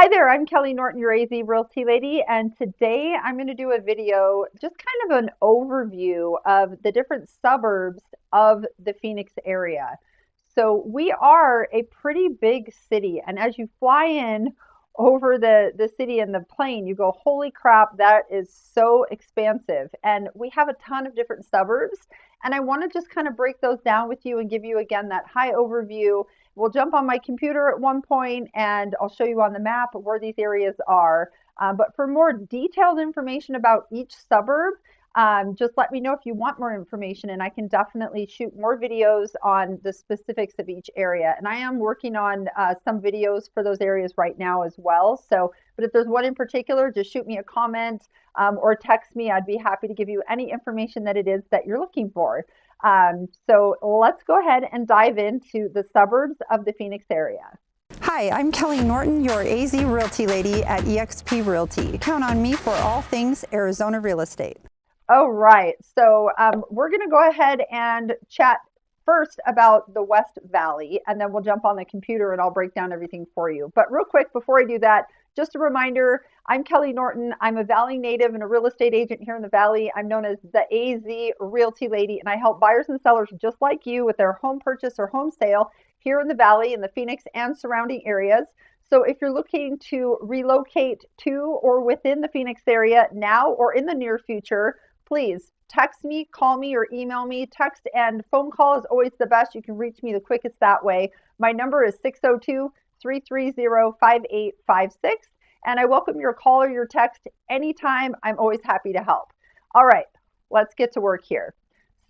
Hi there, I'm Kelley Norton, your AZ Realty lady, and today I'm going to do a video, just kind of an overview of the different suburbs of the Phoenix area. So we are a pretty big city, and as you fly in over the city in the plane, you go, holy crap, that is so expansive. And we have a ton of different suburbs, and I want to just kind of break those down with you and give you again that high overview. We'll jump on my computer at one point and I'll show you on the map where these areas are. But for more detailed information about each suburb, just let me know if you want more information and I can definitely shoot more videos on the specifics of each area. And I am working on some videos for those areas right now as well. So, but if there's one in particular, just shoot me a comment or text me. I'd be happy to give you any information that it is that you're looking for. So let's go ahead and dive into the suburbs of the Phoenix area. Hi, I'm Kelley Norton, your AZ Realty lady at EXP Realty. Count on me for all things Arizona real estate. All right, so we're going to go ahead and chat first about the West Valley, and then we'll jump on the computer and I'll break down everything for you. But real quick, before I do that, just a reminder, I'm Kelley Norton. I'm a Valley native and a real estate agent here in the Valley. I'm known as the AZ Realty Lady, and I help buyers and sellers just like you with their home purchase or home sale here in the Valley, in the Phoenix and surrounding areas. So if you're looking to relocate to or within the Phoenix area now or in the near future, please text me, call me, or email me. Text and phone call is always the best. You can reach me the quickest that way. My number is 602-330-5856, and I welcome your call or your text anytime. I'm always happy to help. All right, let's get to work here.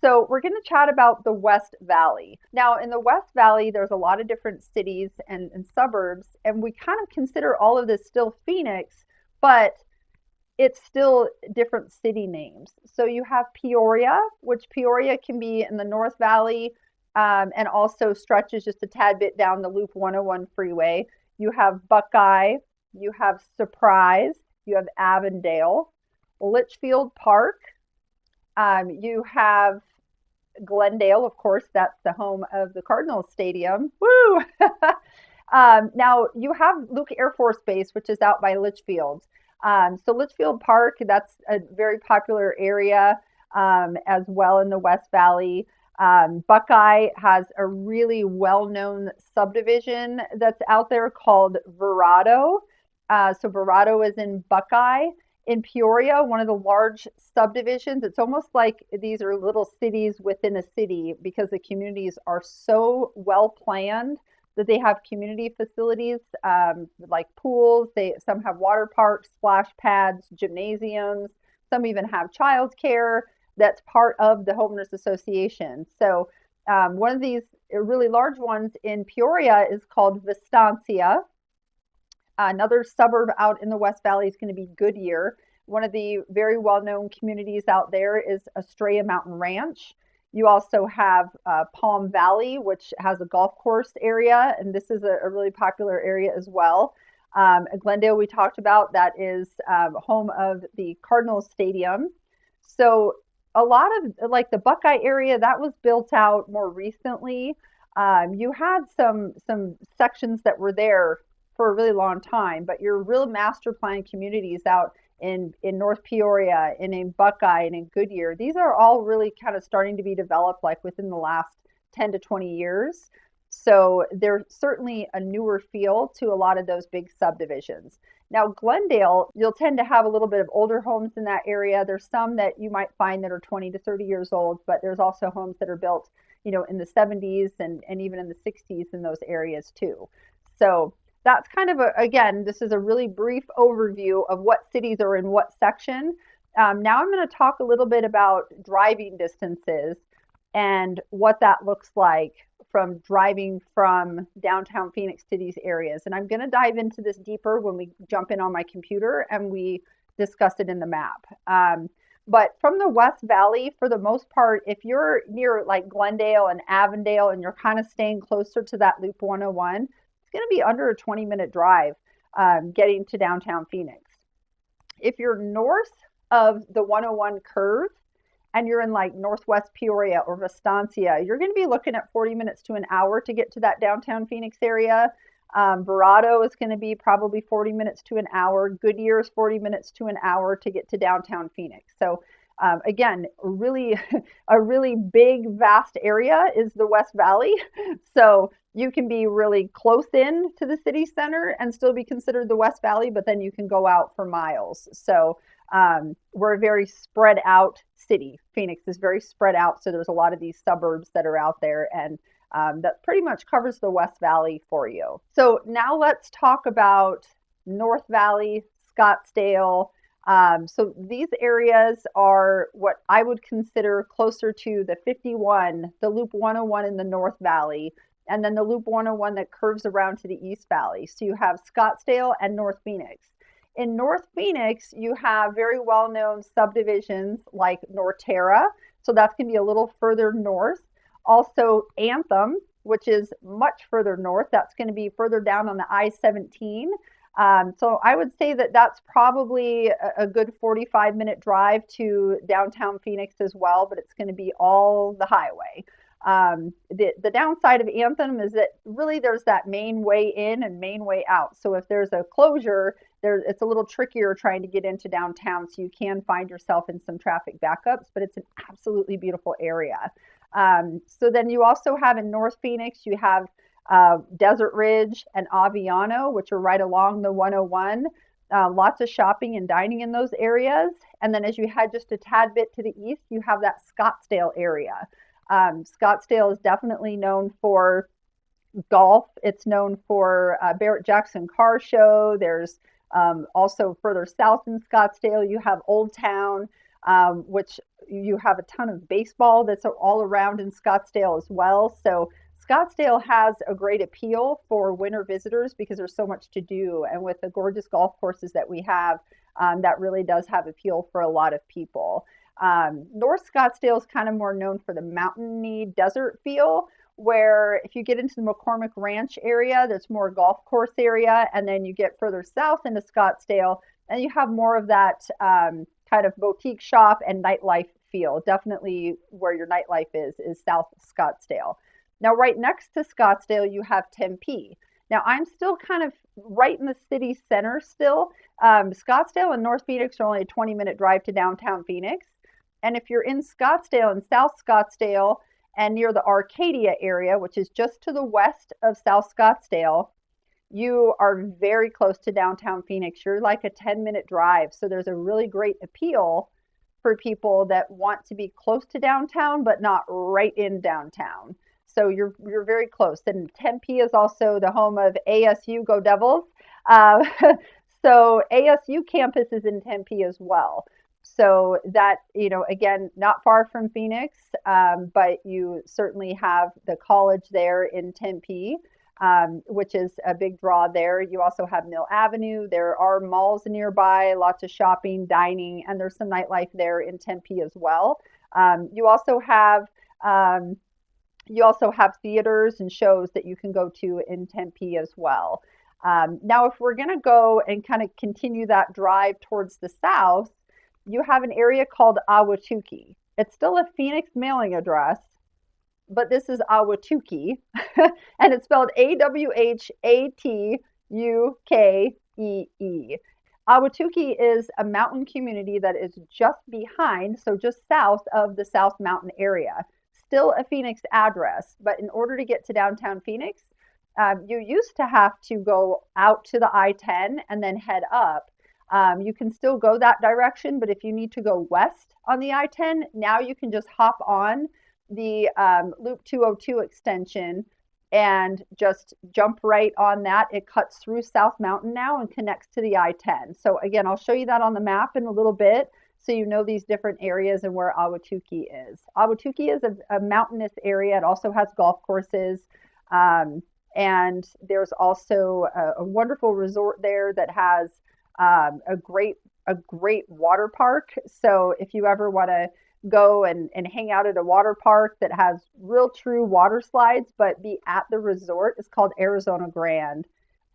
So we're going to chat about the West Valley. Now, in the West Valley, there's a lot of different cities and suburbs, and we kind of consider all of this still Phoenix, but it's still different city names. So you have Peoria, which Peoria can be in the North Valley and also stretches just a tad bit down the Loop 101 freeway. You have Buckeye, you have Surprise, you have Avondale, Litchfield Park, you have Glendale, of course, that's the home of the Cardinals Stadium. Woo! Now you have Luke Air Force Base, which is out by Litchfield. So Litchfield Park, that's a very popular area as well in the West Valley. Buckeye has a really well-known subdivision that's out there called Verrado. So Verrado is in Buckeye. In Peoria, one of the large subdivisions, it's almost like these are little cities within a city because the communities are so well planned that they have community facilities like pools. Some have water parks, splash pads, gymnasiums. Some even have childcare that's part of the homeowners association. So one of these really large ones in Peoria is called Vistancia. Another suburb out in the West Valley is going to be Goodyear. One of the very well-known communities out there is Estrella Mountain Ranch. You also have Palm Valley, which has a golf course area, and this is a really popular area as well. Glendale, we talked about, that is home of the Cardinals Stadium. So a lot of like the Buckeye area, that was built out more recently. You had some sections that were there for a really long time, but your real master plan communities out in North Peoria and in Buckeye and in Goodyear, these are all really kind of starting to be developed like within the last 10 to 20 years. So there's certainly a newer feel to a lot of those big subdivisions. Now, Glendale, you'll tend to have a little bit of older homes in that area. There's some that you might find that are 20 to 30 years old, but there's also homes that are built, in the 70s and even in the 60s in those areas too. So that's kind of again, this is a really brief overview of what cities are in what section. Now I'm going to talk a little bit about driving distances and what that looks like from driving from downtown Phoenix to these areas. And I'm going to dive into this deeper when we jump in on my computer and we discuss it in the map. But from the West Valley, for the most part, if you're near like Glendale and Avondale and you're kind of staying closer to that Loop 101, going to be under a 20-minute drive getting to downtown Phoenix. If you're north of the 101 curve and you're in like Northwest Peoria or Vistancia, you're going to be looking at 40 minutes to an hour to get to that downtown Phoenix area. Verado is going to be probably 40 minutes to an hour. Goodyear is 40 minutes to an hour to get to downtown Phoenix. So again, really a really big, vast area is the West Valley. So you can be really close in to the city center and still be considered the West Valley, but then you can go out for miles. So we're a very spread out city. Phoenix is very spread out. So there's a lot of these suburbs that are out there, and that pretty much covers the West Valley for you. So now let's talk about North Valley, Scottsdale. So these areas are what I would consider closer to the 51, the Loop 101 in the North Valley, and then the Loop 101 that curves around to the East Valley. So you have Scottsdale and North Phoenix. In North Phoenix, you have very well-known subdivisions like Norterra. So that's going to be a little further north. Also Anthem, which is much further north. That's going to be further down on the I-17. So I would say that that's probably a good 45-minute drive to downtown Phoenix as well, but it's going to be all the highway. The downside of Anthem is that really there's that main way in and main way out. So if there's a closure, it's a little trickier trying to get into downtown. So you can find yourself in some traffic backups, but it's an absolutely beautiful area. So then you also have in North Phoenix, you have Desert Ridge and Aviano, which are right along the 101. Lots of shopping and dining in those areas. And then as you head just a tad bit to the east, you have that Scottsdale area. Scottsdale is definitely known for golf. It's known for Barrett-Jackson Car Show. There's also further south in Scottsdale, you have Old Town, which you have a ton of baseball that's all around in Scottsdale as well. So Scottsdale has a great appeal for winter visitors because there's so much to do. And with the gorgeous golf courses that we have, that really does have appeal for a lot of people. North Scottsdale is kind of more known for the mountainy desert feel, where if you get into the McCormick Ranch area, there's more golf course area. And then you get further south into Scottsdale and you have more of that kind of boutique shop and nightlife feel. Definitely where your nightlife is South Scottsdale. Now, right next to Scottsdale, you have Tempe. Now, I'm still kind of right in the city center still. Scottsdale and North Phoenix are only a 20-minute drive to downtown Phoenix. And if you're in Scottsdale and South Scottsdale and near the Arcadia area, which is just to the west of South Scottsdale, you are very close to downtown Phoenix. You're like a 10-minute drive. So there's a really great appeal for people that want to be close to downtown, but not right in downtown. So you're very close. And Tempe is also the home of ASU Go Devils. Uh, so ASU campus is in Tempe as well. So that, again, not far from Phoenix, but you certainly have the college there in Tempe, which is a big draw there. You also have Mill Avenue. There are malls nearby, lots of shopping, dining, and there's some nightlife there in Tempe as well. You also have theaters and shows that you can go to in Tempe as well. Now, if we're going to go and kind of continue that drive towards the south, you have an area called Awhatukee. It's still a Phoenix mailing address, but this is Awhatukee, and it's spelled Awhatukee. Awhatukee is a mountain community that is just behind, so just south of the South Mountain area. Still a Phoenix address, but in order to get to downtown Phoenix, you used to have to go out to the I-10 and then head up. You can still go that direction, but if you need to go west on the I-10, now you can just hop on the Loop 202 extension and just jump right on that. It cuts through South Mountain now and connects to the I-10. So again, I'll show you that on the map in a little bit so you know these different areas and where Awhatukee is. Awhatukee is a mountainous area. It also has golf courses. And there's also a wonderful resort there that has a great water park. So if you ever want to go and hang out at a water park that has real true water slides, but be at the resort, it's called Arizona Grand.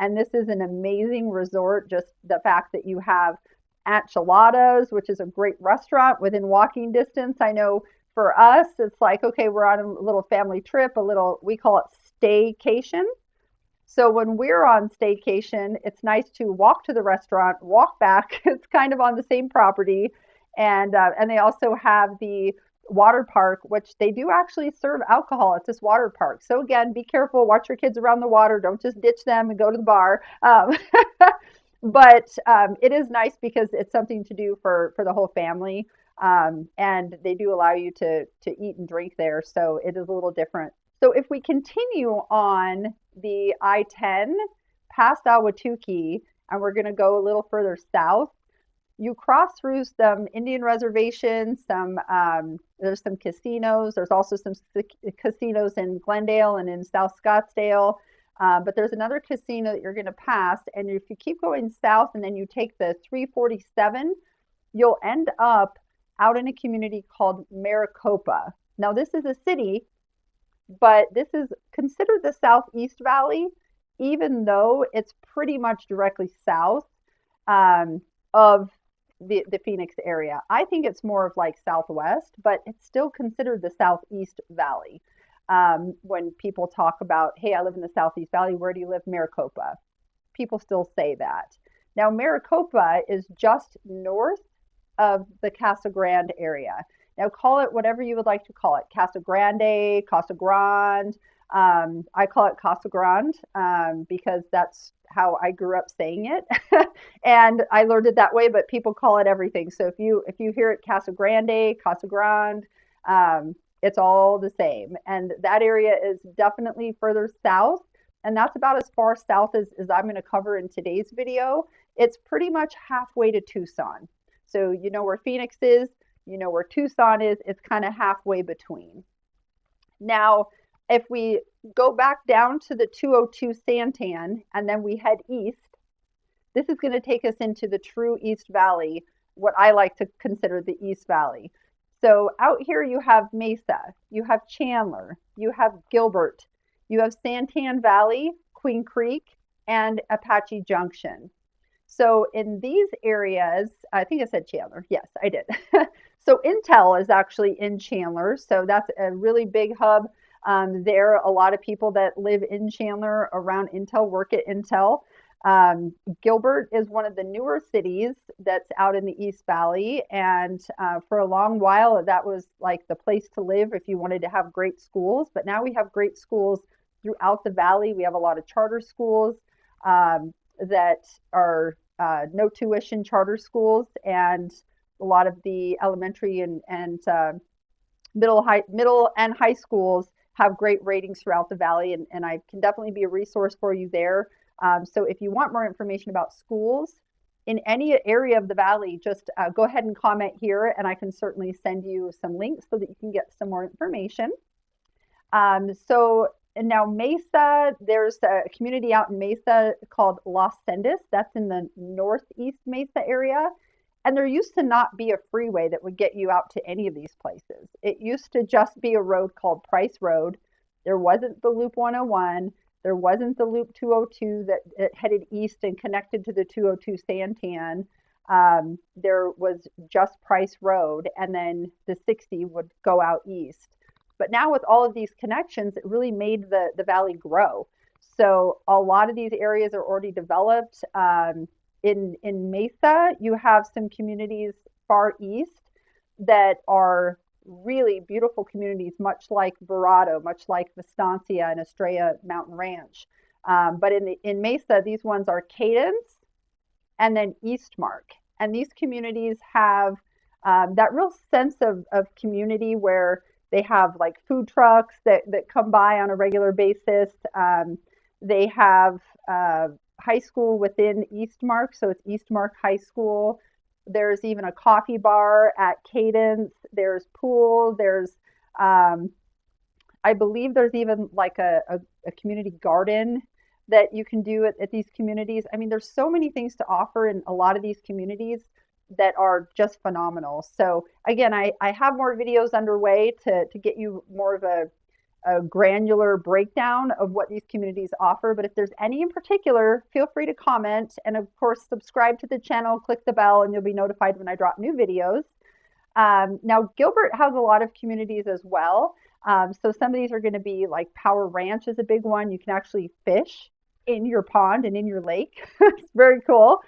And this is an amazing resort. Just the fact that you have Enchiladas, which is a great restaurant within walking distance. I know for us, it's like, okay, we're on a little family trip, we call it staycation. So when we're on staycation, it's nice to walk to the restaurant, walk back. It's kind of on the same property, and they also have the water park, which they do actually serve alcohol at this water park. So again, be careful, watch your kids around the water. Don't just ditch them and go to the bar. But it is nice because it's something to do for the whole family. And they do allow you to eat and drink there, so it is a little different. So if we continue on the I-10 past Awhatukee, and we're going to go a little further south, you cross through some Indian reservations, there's some casinos. There's also some casinos in Glendale and in South Scottsdale. But there's another casino that you're going to pass. And if you keep going south and then you take the 347, you'll end up out in a community called Maricopa. Now, this is a city, but this is considered the Southeast Valley, even though it's pretty much directly south of the Phoenix area. I think it's more of like Southwest, but it's still considered the Southeast Valley. When people talk about, hey, I live in the Southeast Valley, where do you live? Maricopa. People still say that. Now, Maricopa is just north of the Casa Grande area. Now, call it whatever you would like to call it. Casa Grande, Casa Grande. I call it Casa Grande because that's how I grew up saying it. And I learned it that way, but people call it everything. So if you hear it Casa Grande, Casa Grande, it's all the same. And that area is definitely further south. And that's about as far south as I'm going to cover in today's video. It's pretty much halfway to Tucson. So you know where Phoenix is, you know where Tucson is, it's kind of halfway between. Now, if we go back down to the 202 Santan and then we head east, this is going to take us into the true East Valley, what I like to consider the East Valley. So out here you have Mesa, you have Chandler, you have Gilbert, you have Santan Valley, Queen Creek, and Apache Junction. So in these areas, I think I said Chandler. Yes, I did. So Intel is actually in Chandler. So that's a really big hub. There, a lot of people that live in Chandler around Intel work at Intel. Gilbert is one of the newer cities that's out in the East Valley. And for a long while, that was like the place to live if you wanted to have great schools. But now we have great schools throughout the valley. We have a lot of charter schools that are no tuition charter schools, and a lot of the elementary and middle and high schools have great ratings throughout the valley, and I can definitely be a resource for you there. So if you want more information about schools in any area of the valley, just go ahead and comment here, and I can certainly send you some links so that you can get some more information. And now Mesa, there's a community out in Mesa called Las Sendas. That's in the northeast Mesa area. And there used to not be a freeway that would get you out to any of these places. It used to just be a road called Price Road. There wasn't the Loop 101. There wasn't the Loop 202 that headed east and connected to the 202 Santan. There was just Price Road, and then the 60 would go out east. But now with all of these connections, it really made the valley grow. So a lot of these areas are already developed. In Mesa, you have some communities far east that are really beautiful communities, much like Verrado, much like Vistancia and Estrella Mountain Ranch. But in Mesa, these ones are Cadence and then Eastmark. And these communities have that real sense of community where they have like food trucks that come by on a regular basis. They have high school within Eastmark, so it's Eastmark High School. There's even a coffee bar at Cadence. There's pool. There's, I believe there's even like a community garden that you can do at these communities. I mean, there's so many things to offer in a lot of these communities that are just phenomenal. So again, I have more videos underway to get you more of a granular breakdown of what these communities offer. But if there's any in particular, feel free to comment. And of course, subscribe to the channel, click the bell, and you'll be notified when I drop new videos. Now, Gilbert has a lot of communities as well. So some of these are going to be like Power Ranch is a big one. You can actually fish in your pond and in your lake. It's very cool.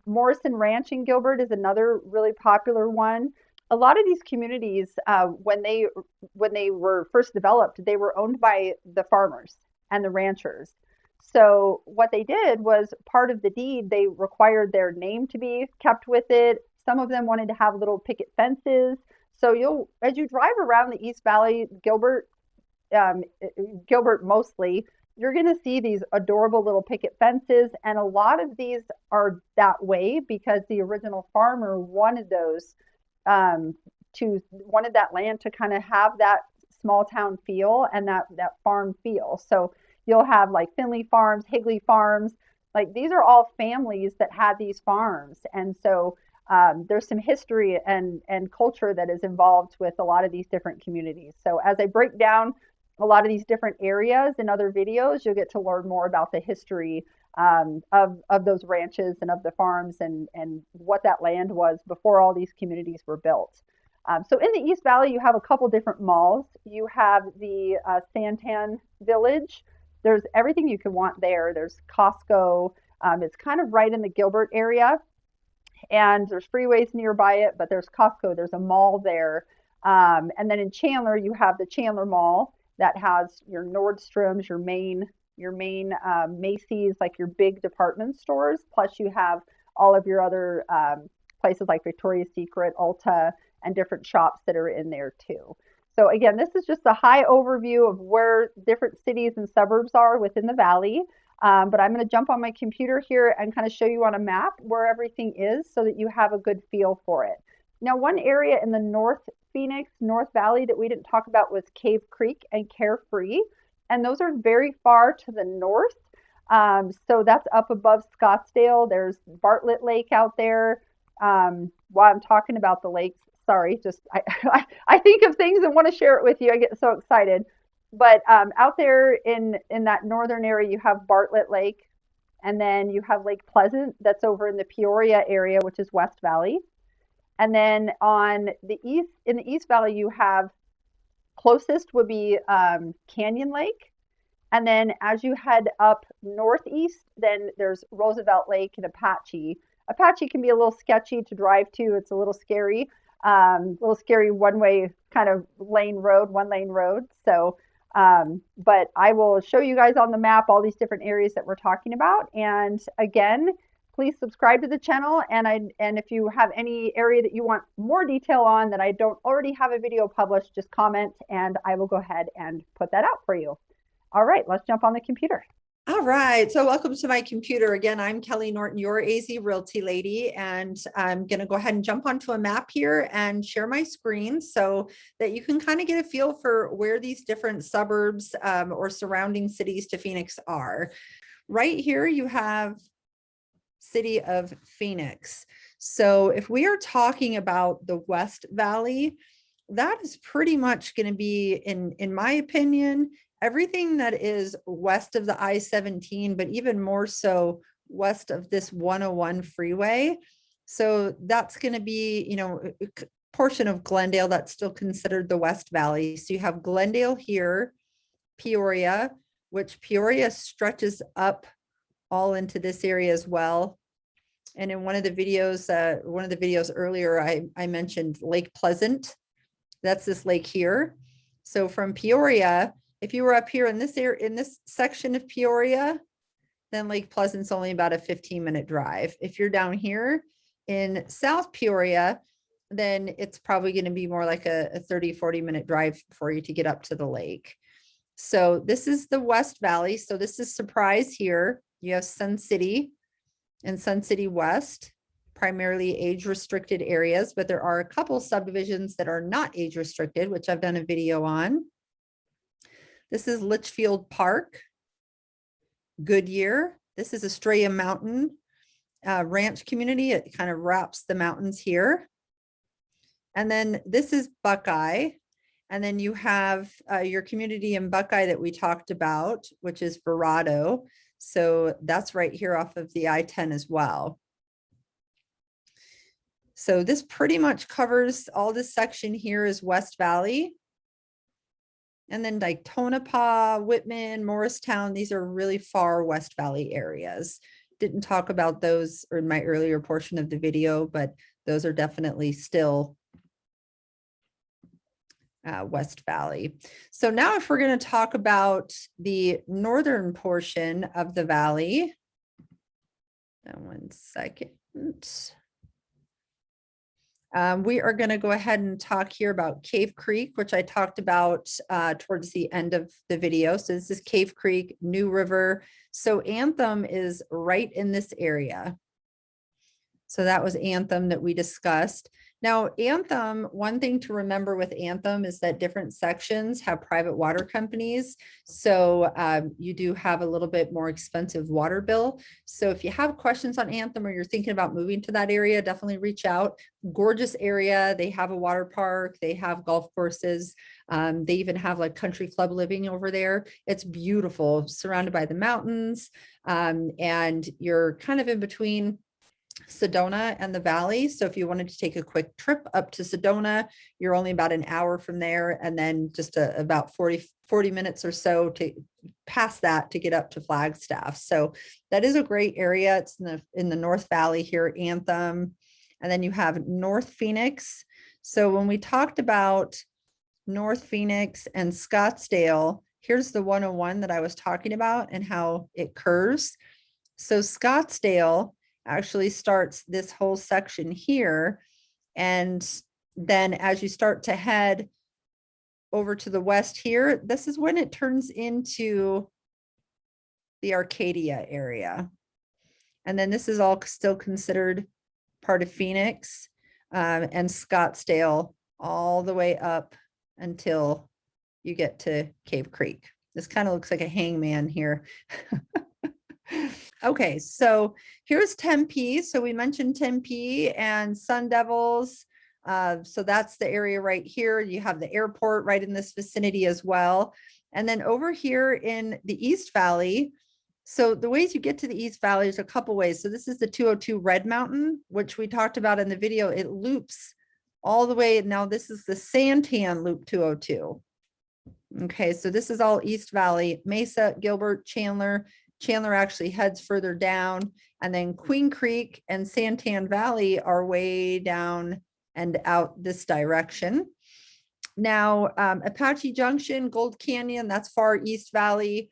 Morrison Ranch in Gilbert is another really popular one. A lot of these communities, when they were first developed, they were owned by the farmers and the ranchers. So what they did was part of the deed, they required their name to be kept with it. Some of them wanted to have little picket fences. So you'll, as you drive around the East Valley, um, Gilbert mostly, you're going to see these adorable little picket fences. And a lot of these are that way because the original farmer wanted those wanted that land to kind of have that small town feel and that farm feel. So you'll have like Finley Farms, Higley Farms, like these are all families that had these farms, and so there's some history and culture that is involved with a lot of these different communities. So as I break down a lot of these different areas in other videos, you'll get to learn more about the history of those ranches and of the farms and what that land was before all these communities were built. So in the East Valley, you have a couple different malls. You have the Santan Village. There's everything you could want there. There's Costco. It's kind of right in the Gilbert area, and there's freeways nearby it, but there's Costco. There's a mall there. And then in Chandler, you have the Chandler Mall that has your Nordstroms, your main Macy's, like your big department stores. Plus, you have all of your other places like Victoria's Secret, Ulta, and different shops that are in there too. So again, this is just a high overview of where different cities and suburbs are within the valley. But I'm going to jump on my computer here and kind of show you on a map where everything is so that you have a good feel for it. Now, one area in the North Phoenix, North Valley that we didn't talk about was Cave Creek and Carefree. And those are very far to the north. So that's up above Scottsdale. There's Bartlett Lake out there. While I'm talking about the lakes, sorry, just I think of things and want to share it with you. I get so excited. But out there in that northern area, you have Bartlett Lake, and then you have Lake Pleasant that's over in the Peoria area, which is West Valley. And then on the east, in the East Valley, you have closest would be Canyon Lake. And then as you head up northeast, then there's Roosevelt Lake and Apache. Apache can be a little sketchy to drive to. It's a little scary one way kind of one lane road. So, but I will show you guys on the map all these different areas that we're talking about. And again, please subscribe to the channel. And if you have any area that you want more detail on that I don't already have a video published, just comment and I will go ahead and put that out for you. All right, let's jump on the computer. All right, so welcome to my computer. Again, I'm Kelley Norton, your AZ Realty lady, and I'm going to go ahead and jump onto a map here and share my screen so that you can kind of get a feel for where these different suburbs or surrounding cities to Phoenix are. Right here, you have city of Phoenix. So if we are talking about the West Valley, that is pretty much going to be, in my opinion, everything that is west of the I-17, but even more so west of this 101 freeway. So that's going to be, a portion of Glendale that's still considered the West Valley. So you have Glendale here, Peoria, which Peoria stretches up all into this area as well. And in one of the videos earlier, I mentioned Lake Pleasant. That's this lake here. So from Peoria, if you were up here in this area, in this section of Peoria, then Lake Pleasant's only about a 15-minute drive. If you're down here in South Peoria, then it's probably going to be more like a 30-40-minute drive for you to get up to the lake. So this is the West Valley. So this is Surprise here. You have Sun City and Sun City West, primarily age-restricted areas, but there are a couple subdivisions that are not age-restricted, which I've done a video on. This is Litchfield Park, Goodyear. This is Estrella Mountain ranch community. It kind of wraps the mountains here. And then this is Buckeye. And then you have your community in Buckeye that we talked about, which is Verrado. So that's right here off of the I-10 as well. So this pretty much covers all this section here is West Valley. And then like Tonopah, Whitman, Morristown, these are really far West Valley areas. Didn't talk about those in my earlier portion of the video, but those are definitely still West Valley. So now if we're going to talk about the northern portion of the valley, one second. We are going to go ahead and talk here about Cave Creek, which I talked about towards the end of the video. So this is Cave Creek, New River. So Anthem is right in this area. So that was Anthem that we discussed. Now, Anthem, one thing to remember with Anthem is that different sections have private water companies. So you do have a little bit more expensive water bill. So if you have questions on Anthem or you're thinking about moving to that area, definitely reach out. Gorgeous area. They have a water park. They have golf courses. They even have like country club living over there. It's beautiful, surrounded by the mountains. And you're kind of in between Sedona and the valley. So if you wanted to take a quick trip up to Sedona, you're only about an hour from there, and then just about 40 minutes or so to pass that to get up to Flagstaff. So that is a great area. It's in the North Valley here, Anthem. And then you have North Phoenix. So when we talked about North Phoenix and Scottsdale, here's the 101 that I was talking about and how it curves. So Scottsdale actually starts this whole section here. And then as you start to head over to the west here, this is when it turns into the Arcadia area. And then this is all still considered part of Phoenix, and Scottsdale all the way up until you get to Cave Creek. This kind of looks like a hangman here. Okay, so here's Tempe. So we mentioned Tempe and Sun Devils. So that's the area right here. You have the airport right in this vicinity as well. And then over here in the East Valley, so the ways you get to the East Valley is a couple ways. So this is the 202 Red Mountain, which we talked about in the video. It loops all the way. Now this is the Santan Loop 202. Okay, so this is all East Valley, Mesa, Gilbert, Chandler. Chandler actually heads further down, and then Queen Creek and Santan Valley are way down and out this direction. Now, Apache Junction, Gold Canyon, that's far East Valley.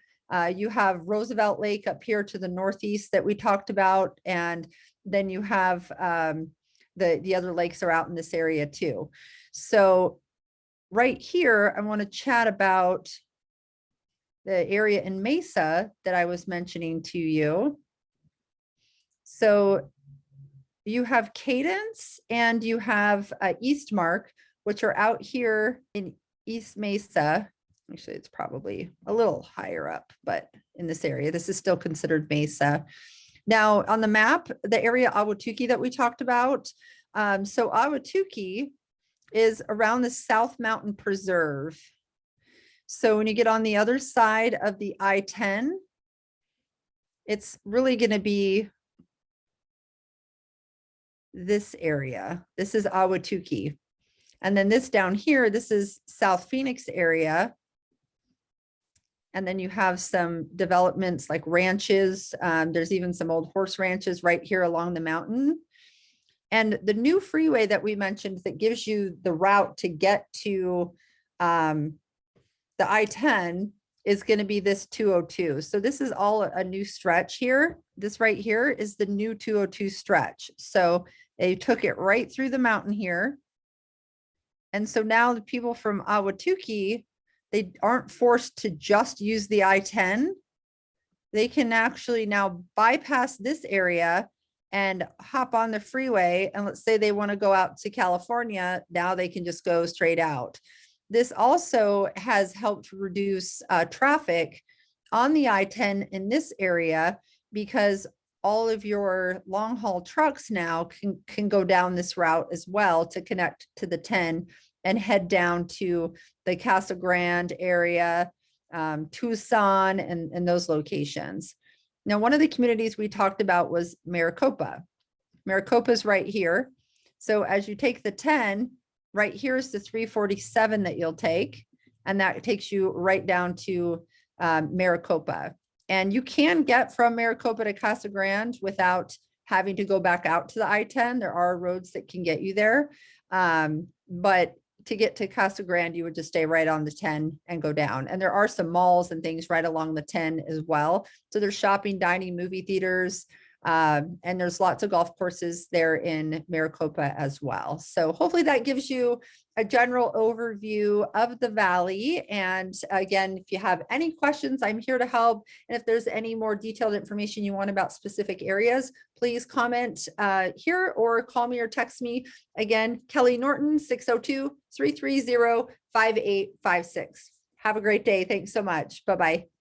You have Roosevelt Lake up here to the northeast that we talked about, and then you have the other lakes are out in this area too. So right here, I want to chat about the area in Mesa that I was mentioning to you. So you have Cadence and you have Eastmark, which are out here in East Mesa. Actually, it's probably a little higher up, but in this area, this is still considered Mesa. Now on the map, the area Awhatukee that we talked about. So Awhatukee is around the South Mountain Preserve. So when you get on the other side of the I-10, it's really going to be this area. This is Awhatukee. And then this down here, this is South Phoenix area. And then you have some developments like ranches. There's even some old horse ranches right here along the mountain. And the new freeway that we mentioned that gives you the route to get to the I-10 is going to be this 202. So this is all a new stretch here. This right here is the new 202 stretch. So they took it right through the mountain here. And so now the people from Awhatukee, they aren't forced to just use the I-10. They can actually now bypass this area and hop on the freeway. And let's say they want to go out to California. Now they can just go straight out. This also has helped reduce traffic on the I-10 in this area because all of your long haul trucks now can go down this route as well to connect to the 10 and head down to the Casa Grande area, Tucson, and those locations. Now, one of the communities we talked about was Maricopa. Maricopa is right here. So as you take the 10, right here is the 347 that you'll take. and that takes you right down to Maricopa. And you can get from Maricopa to Casa Grande without having to go back out to the I-10. There are roads that can get you there. But to get to Casa Grande, you would just stay right on the 10 and go down. And there are some malls and things right along the 10 as well. So there's shopping, dining, movie theaters, and there's lots of golf courses there in Maricopa as well. So hopefully that gives you a general overview of the Valley. And again, if you have any questions, I'm here to help. And if there's any more detailed information you want about specific areas, please comment here or call me or text me. Again, Kelley Norton, 602-330-5856. Have a great day. Thanks so much. Bye-bye.